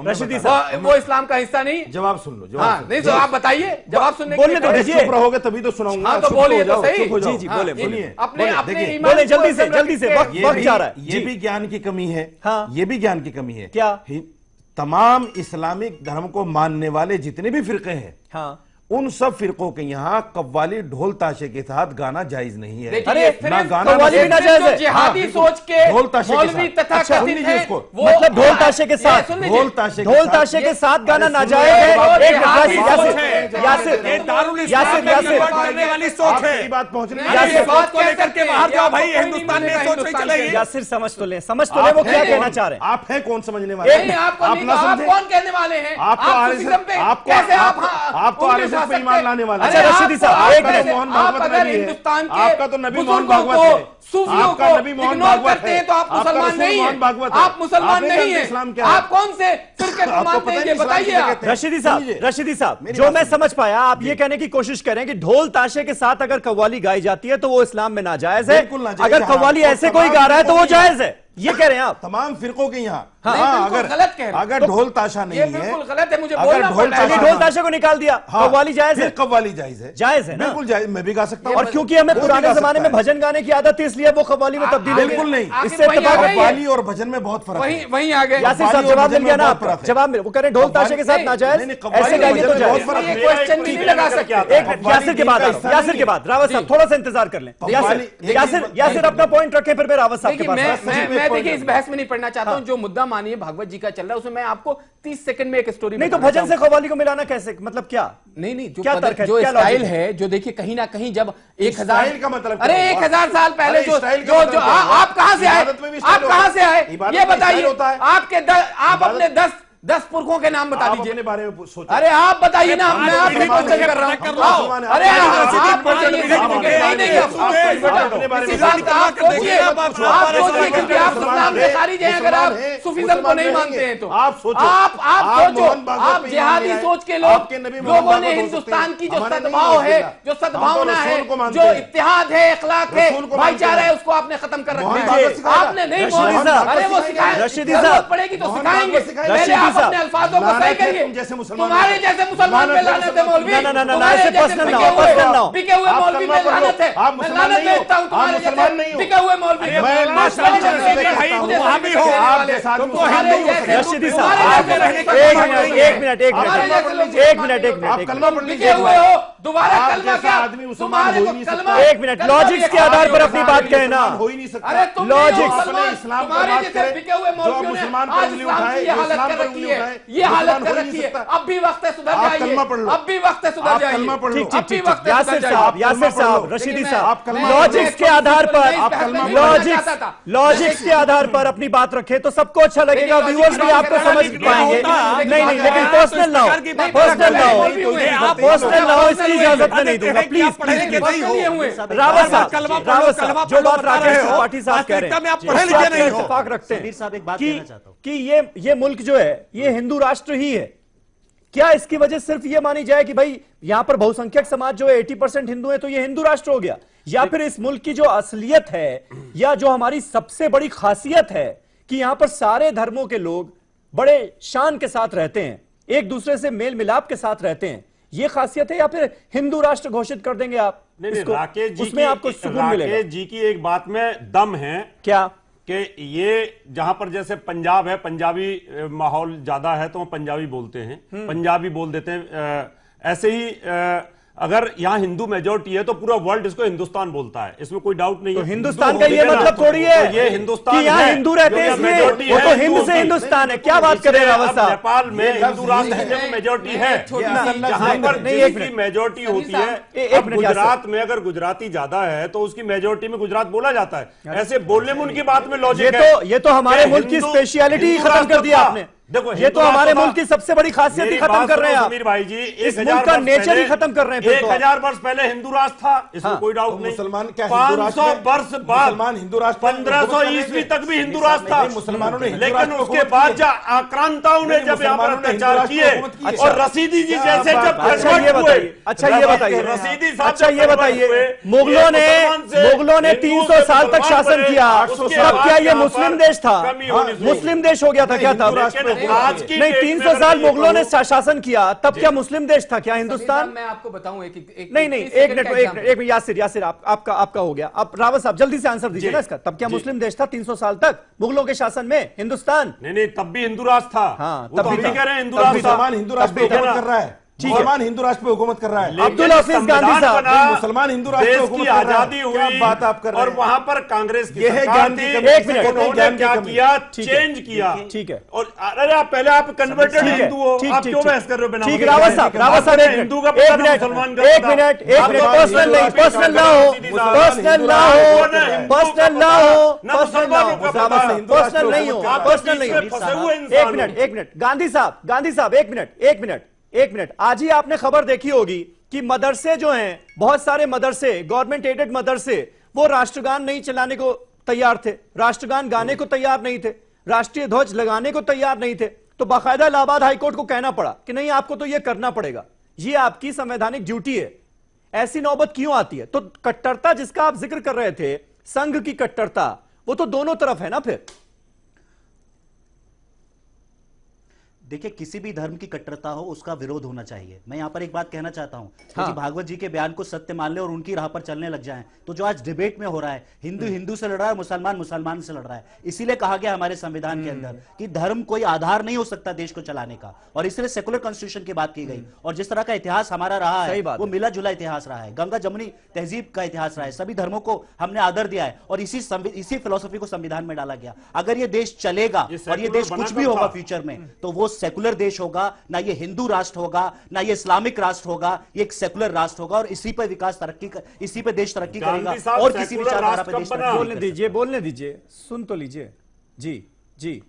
वो इस्लाम का हिस्सा नहीं। जवाब सुन लो, नहीं तो आप बताइए, जवाब सुनने बोलने दो, चुप रहोगे तभी तो सुनाऊंगा। हाँ, तो बोलिए तो सही। जी जी बोलिए, अपने जल्दी से वक्त जा रहा है। ये भी ज्ञान की कमी है, ये भी ज्ञान की कमी है। क्या? तमाम इस्लामिक धर्म को मानने वाले जितने भी फिरके हैं, उन सब फिरकों के यहाँ कव्वाली ढोल ताशे के साथ गाना जायज नहीं है। अरे ना गाना कव्वाली भी ना जायज है। जिहादी सोच के ढोल ताशे मौलवी तथा कथित है, वो मतलब ढोल ताशे के साथ, ढोल ताशे के साथ गाना नाजायज है। वाली सोच है, बात पहुंचने बात को लेकर के बाहर जाओ भाई, हिंदुस्तान में सोच नहीं चलेगी। यासिर समझ तो ले वो क्या कहना चाह रहे हैं। आप हैं कौन समझने वाले? आप कौन कहने वाले हैं? आप तो आरएसएस पे ईमान लाने वाले। अच्छा रशीदी साहब एक मिनट, मोहन भागवत अगर नबी है, हिंदुस्तान के आपका तो नबी मोहन बुजुर्गों भागवत को, है, सूफियों आपका को नबी मोहन इग्नोर भागवत करते हैं तो आप आपका मुसलमान रसूल नहीं मोहन है। भागवत है। आप मुसलमान आपने नहीं जानते इस्लाम है। क्या है? आप कौन से फिरके को मानते हैं ये बताइए आप। रशीदी साहब जो मैं समझ पाया, आप ये कहने की कोशिश कर रहे हैं कि ढोल ताशे के साथ अगर कव्वाली गाई जाती है तो वो इस्लाम में नाजायज है, अगर कव्वाली ऐसे कोई गा रहा है तो वो जायज है, ये कह रहे हैं आप। तमाम फिरकों के यहाँ गलत कह रहे हैं। अगर ढोल ताशा नहीं है, बिल्कुल गलत है, मुझे अगर बोलना ढोल पड़ रहा है। ढोल ताशे को निकाल दिया, कव्वाली जायज है, कव्वाली जायज है, जायज है ना, बिल्कुल जायज, मैं भी गा सकता हूँ। और क्योंकि हमें पुराने जमाने में भजन गाने की आदत थी इसलिए वो कव्वाली में तब्दील हो गई। बिल्कुल नहीं, इससे कव्वाली और भजन में बहुत फर्क है। वहीं आ गए। यासिर साहब जवाब मिल गया ना आपका, जवाब मिल, वो कह रहे ढोल ताशे के साथ नाजायज, ऐसे गाइए तो जायज। क्वेश्चन भी नहीं लगा सकते। एक यासिर के बाद रावत साहब थोड़ा सा इंतजार कर लें। यासिर अपना पॉइंट रखें, फिर मैं रावत साहब के पास। मैं देखिए इस बहस में नहीं पढ़ना चाहता हूं। जो मुद्दा मानिए भागवत जी का चल रहा है उसमें मैं आपको 30 सेकंड में एक स्टोरी नहीं तो भजन से कव्वाली को मिलाना कैसे, मतलब क्या? नहीं क्या तर्क है, जो क्या स्टाइल है, जो देखिए कहीं ना कहीं जब 1000 का मतलब, अरे 1000 साल पहले जो आप कहां से आए, आप कहां से आए ये बताइए। आप अपने 10 पुरखों के नाम बता दीजिए। बारे में सोचो। अरे आप बताइए ना, मैं आपकी क्वेश्चन कर रहा हूं। अरे आप बताइए, क्योंकि आप इस्लाम के खारिज हैं अगर आप सूफीज्म को नहीं मानते हैं तो। आप सोचो, आप जिहादी सोच के लोगों ने हिंदुस्तान की जो सद्भाव है, जो सद्भावना है, जो इत्तेहाद है, इखलाक है, भाईचारा है, उसको आपने खत्म कर रखा है। आपने नहीं बोला। अरे वो जरूरत पड़ेगी तो सिखाएंगे। अपने अल्फाजों को सही करिए। तुम्हारे जैसे मुसलमान में लानत है मौलवी। ऐसे पर्सनल ना हो, बिके हुए मौलवी में लानत है। मैं लानत भेजता हूं तुम्हारे जैसे बिके हुए मौलवी। वहां भी हो, रशीदी साहब एक मिनट दोबारा कलमा क्या आदमी मुसलमान हो ही नहीं सकता। एक मिनट, लॉजिक्स के आधार पर अपनी बात कहना हो ही नहीं सकता। अरे तुम लॉजिक्स इस्लाम पर बात करें, बिके हुए मौलवियों ने मुसलमान पर आज उंगली इस्लाम उठाए, की ये हालत इस्लाम कर पर रखी उंगली है, उठाए, ये हालत कर मुसलमान हो ही रखी नहीं है। सकता। अब भी वक्त है सुधर आप जाइए, कलमा पढ़ लो। अब भी वक्त है सुधर आप जाइए, कलमा पढ़ लो। ठीक अब भी ठीक वक्त है यासिर सुधर साहब, जाइए। यासिर साहब, रशीदी साहब, लॉजिक्स के आधार पर लॉजिक्स के आधार पर अपनी बात रखे तो सबको अच्छा लगेगा, व्यूअर्स भी आपको समझ पाएंगे। नहीं, लेकिन पर्सनल ना हो, पर्सनल ना हो, पर्सनल ना हो, इसकी इजाजत मैं नहीं दूंगा, प्लीज। रावत साहब, जो बात राकेश त्रिपाठी साहब कह रहे हैं, इत्तेफाक रखते हैं कि ये मुल्क जो है ये हिंदू राष्ट्र ही है। क्या इसकी वजह सिर्फ ये मानी जाए कि भाई यहां पर बहुसंख्यक समाज जो है 80% हिंदू है तो ये हिंदू राष्ट्र हो गया, या फिर इस मुल्क की जो असलियत है या जो हमारी सबसे बड़ी खासियत है कि यहां पर सारे धर्मों के लोग बड़े शान के साथ रहते हैं, एक दूसरे से मेल मिलाप के साथ रहते हैं, ये खासियत है, या फिर हिंदू राष्ट्र घोषित कर देंगे आप? नहीं, राकेश जी उसमें आपको सुकून मिलेगा। राकेश जी की एक बात में दम है क्या कि ये जहां पर जैसे पंजाब है, पंजाबी माहौल ज्यादा है तो वो पंजाबी बोलते हैं, पंजाबी बोल देते हैं। ऐसे ही अगर यहाँ हिंदू मेजोरिटी है तो पूरा वर्ल्ड इसको हिंदुस्तान बोलता है, इसमें कोई डाउट नहीं तो है। हिंदुस्तान का ये मतलब थोड़ी है ये हिंदुस्तान कि यहाँ हिंदू रहते हैं इसमें, वो तो हिंद से हिंदुस्तान है। क्या बात कर रहे हैं रावत साहब? नेपाल में हिंदू राष्ट्र की मेजोरिटी है, जहां पर जिसकी मेजोरिटी होती है। अब गुजरात में अगर गुजराती ज्यादा है तो उसकी मेजोरिटी में गुजरात बोला जाता है। ऐसे बोलने में उनकी बात में लॉजिक है। ये तो हमारे मुल्क की स्पेशलिटी खत्म कर दिया आपने। देखो, ये तो हमारे मुल्क की सबसे बड़ी खासियत ही खत्म कर रहे हैं आप। समीर भाई जी, इस मुल्क का नेचर ही खत्म कर रहे हैं। 1000 वर्ष पहले हिंदू राष्ट्र था, इसमें कोई डाउट नहीं। मुसलमान क्या 500 वर्ष बाद मुसलमान हिंदू राष्ट्र 1500 ईस्वी तक भी हिंदू राष्ट्र था मुसलमानों ने, लेकिन उसके बाद आक्रांताओं ने जब यहाँ पर अत्याचार किए और रसीदी जी जैसे जब अच्छा ये बताइए अच्छा ये बताइए मुगलों ने 300 साल तक शासन किया, तब क्या ये मुस्लिम देश था? मुस्लिम देश हो गया था क्या तब? नहीं, 300 साल मुगलों ने शासन किया, तब क्या मुस्लिम देश था क्या हिंदुस्तान? मैं आपको बताऊं एक मिनट यासिर आपका हो गया। आप रावत साहब जल्दी से आंसर दीजिए ना इसका। तब क्या मुस्लिम देश था 300 साल तक मुगलों के शासन में हिंदुस्तान? नहीं, तब भी हिंदू राष्ट्र था। हाँ, तब भी कह रहे हैं हिंदू राष्ट्र था। हिंदू राष्ट्र पे हुकूमत कर रहा है, मुसलमान हिंदू राष्ट्र पे हुकूमत कर रहा है। अब्दुल हफीज गांधी साहब, मुसलमान हिंदू राष्ट्र पे हुकूमत की आजादी हुई, क्या बात आप कर रहे हैं? और वहां पर कांग्रेस की यह है सरकार ज्ञान थी। की कमी। एक मिनट, उन्होंने क्या किया? चेंज किया। ठीक है। और अरे आप पहले आप कन्वर्टेड हिंदू हो, आप क्यों बहस कर रहे हो बिना? ठीक, रावत साहब हिंदू का पता ना मुसलमान का एक मिनट पर्सनल ना हो पर्सनल ना हो एक मिनट गांधी साहब एक मिनट आज ही आपने खबर देखी होगी कि मदरसे जो हैं, बहुत सारे मदरसे, गवर्नमेंट एडेड मदरसे, वो राष्ट्रगान नहीं चलाने को तैयार थे, राष्ट्रगान गाने को तैयार नहीं थे, राष्ट्रीय ध्वज लगाने को तैयार नहीं थे। तो बाकायदा इलाहाबाद हाईकोर्ट को कहना पड़ा कि नहीं, आपको तो यह करना पड़ेगा, ये आपकी संवैधानिक ड्यूटी है। ऐसी नौबत क्यों आती है? तो कट्टरता जिसका आप जिक्र कर रहे थे, संघ की कट्टरता, वो तो दोनों तरफ है ना। फिर देखिए, किसी भी धर्म की कट्टरता हो उसका विरोध होना चाहिए। मैं यहां पर एक बात कहना चाहता हूं कि भागवत जी के बयान को सत्य मान ले और उनकी राह पर चलने लग जाएं, तो जो आज डिबेट में हो रहा है, हिंदू हिंदू से लड़ रहा है, मुसलमान मुसलमान से लड़ रहा है। इसीलिए कहा गया हमारे संविधान के अंदर कि धर्म कोई आधार नहीं हो सकता देश को चलाने का, और इसलिए सेकुलर कॉन्स्टिट्यूशन की बात की गई। और जिस तरह का इतिहास हमारा रहा है वो मिला जुला इतिहास रहा है, गंगा जमुनी तहजीब का इतिहास रहा है, सभी धर्मों को हमने आदर दिया है और इसी फिलॉसफी को संविधान में डाला गया। अगर ये देश चलेगा और ये देश कुछ भी होगा फ्यूचर में, तो वो सेकुलर देश होगा, ना ये हिंदू राष्ट्र होगा, ना ये इस्लामिक राष्ट्र होगा, ये एक सेकुलर राष्ट्र होगा और इसी पर विकास इसी पे देश तरक्की करेगा और किसी विचारधारा पे देश तरक्की। बोलने दीजिए, सुन तो लीजिए। जी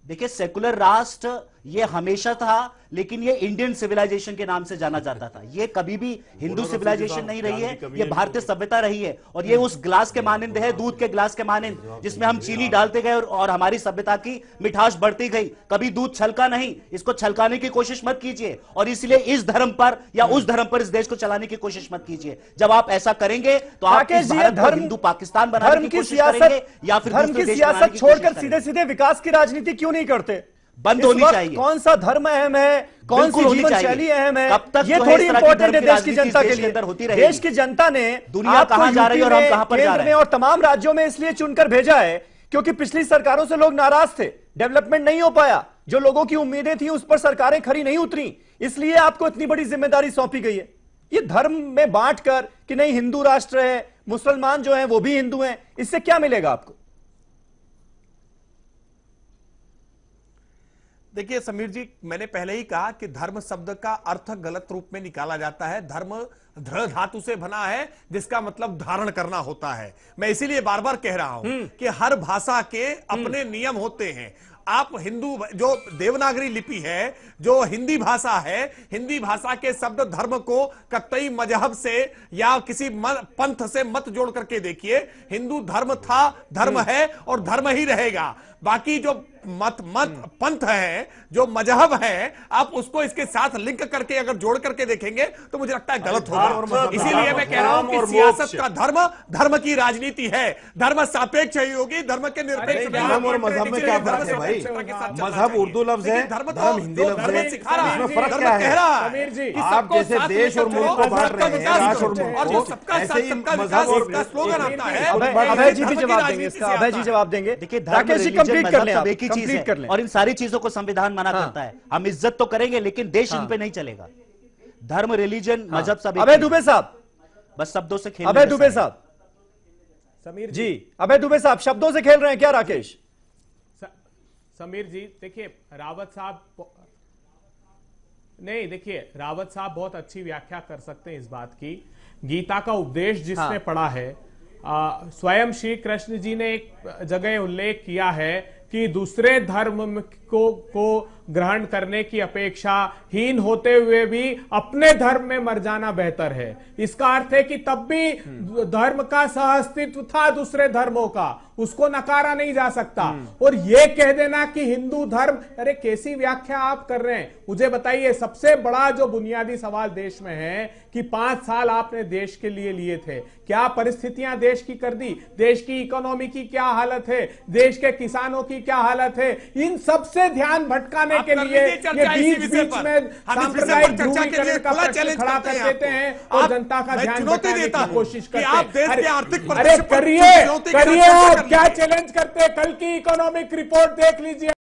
देखिए, सेकुलर राष्ट्र ये हमेशा था, लेकिन ये इंडियन सिविलाइजेशन के नाम से जाना जाता था। ये कभी भी हिंदू सिविलाइजेशन नहीं रही है, ये भारतीय सभ्यता रही है। और ये उस ग्लास के मानिंद है, दूध के ग्लास के मानिंद, जिसमें हम चीनी डालते गए और हमारी सभ्यता की मिठास बढ़ती गई। कभी दूध छलका नहीं, इसको छलकाने की कोशिश मत कीजिए। और इसलिए इस धर्म पर या उस धर्म पर इस देश को चलाने की कोशिश मत कीजिए। जब आप ऐसा करेंगे तो आप इस भारत को हिंदू पाकिस्तान बनाने की कोशिश करेंगे या फिर धर्म की सियासत छोड़कर सीधे सीधे विकास की राजनीति क्यों नहीं करते? बंद होनी चाहिए। कौन सा धर्म अहम है, कौन सी जीवन शैली अहम है, ये थोड़ी इंपॉर्टेंट है देश की जनता के लिए। देश की जनता ने दुनिया कहां जा रही है और हम कहां पर जा रहे हैं और तमाम राज्यों में इसलिए चुनकर भेजा है क्योंकि पिछली सरकारों से लोग नाराज थे, डेवलपमेंट नहीं हो पाया, जो लोगों की उम्मीदें थी उस पर सरकारें खरी नहीं उतरी, इसलिए आपको इतनी बड़ी जिम्मेदारी सौंपी गई है। ये धर्म में बांटकर कि नहीं हिंदू राष्ट्र है, मुसलमान जो हैं वो भी हिंदू हैं, इससे क्या मिलेगा आपको? देखिए समीर जी, मैंने पहले ही कहा कि धर्म शब्द का अर्थ गलत रूप में निकाला जाता है। धर्म धृ धातु से बना है जिसका मतलब धारण करना होता है। मैं इसीलिए बार बार कह रहा हूं कि हर भाषा के अपने नियम होते हैं। आप हिंदू जो देवनागरी लिपि है, जो हिंदी भाषा है, हिंदी भाषा के शब्द धर्म को कतई मजहब से या किसी पंथ से मत जोड़ करके देखिए। हिंदू धर्म था, धर्म है और धर्म ही रहेगा। बाकी जो मत पंथ है, जो मजहब है, आप उसको इसके साथ लिंक करके अगर जोड़ करके देखेंगे तो मुझे लगता है गलत होगा। इसीलिए मैं कह रहा हूं कि सियासत का धर्म, धर्म की राजनीति है। धर्म सापेक्ष ही होगी, धर्म के निरपेक्ष। धर्म और मजहब में क्या फर्क है भाई? मजहब उर्दू लफ्ज है, धर्म हिंदी लफ्ज है, इसमें फर्क क्या है? आप जैसे देश और मुल्क को बांट रहे हैं, राष्ट्र और मुल्क को, ऐसे ही मजहब और स्लोगन आता है। अभय जी भी जवाब देंगे इसका, अभय जी जवाब देंगे। देखिए राकेश जी कंप्लीट कर लें, सब एक ही चीज है और इन सारी चीजों को संविधान मना करता है। हम इज्जत तो करेंगे लेकिन देश इन पे नहीं चलेगा। धर्म, रिलीजन, मजहब सब। अभय दुबे साहब, बस शब्दों से खेल। अभय दुबे साहब, समीर जी अभय दुबे साहब शब्दों से खेल रहे हैं क्या राकेश? समीर जी देखिए, रावत साहब नहीं, देखिए रावत साहब बहुत अच्छी व्याख्या कर सकते हैं इस बात की। गीता का उपदेश जिसने पढ़ा है, स्वयं श्री कृष्ण जी ने एक जगह उल्लेख किया है कि दूसरे धर्म को ग्रहण करने की अपेक्षा हीन होते हुए भी अपने धर्म में मर जाना बेहतर है। इसका अर्थ है कि तब भी धर्म का सहअस्तित्व था दूसरे धर्मों का, उसको नकारा नहीं जा सकता। और ये कह देना कि हिंदू धर्म, अरे कैसी व्याख्या आप कर रहे हैं? मुझे बताइए, सबसे बड़ा जो बुनियादी सवाल देश में है कि 5 साल आपने देश के लिए थे, क्या परिस्थितियां देश की कर दी? देश की इकोनॉमी की क्या हालत है? देश के किसानों की क्या हालत है? इन सबसे ध्यान भटकाने के लिए ये बीच में सांप्रदायिक ध्रुवीकरण का प्रश्न खड़ा कर देते हैं और जनता का ध्यान भटकाने की कोशिश करते हैं। अरे करिए, आप क्या चैलेंज करते हैं? कल की इकोनॉमिक रिपोर्ट देख लीजिए।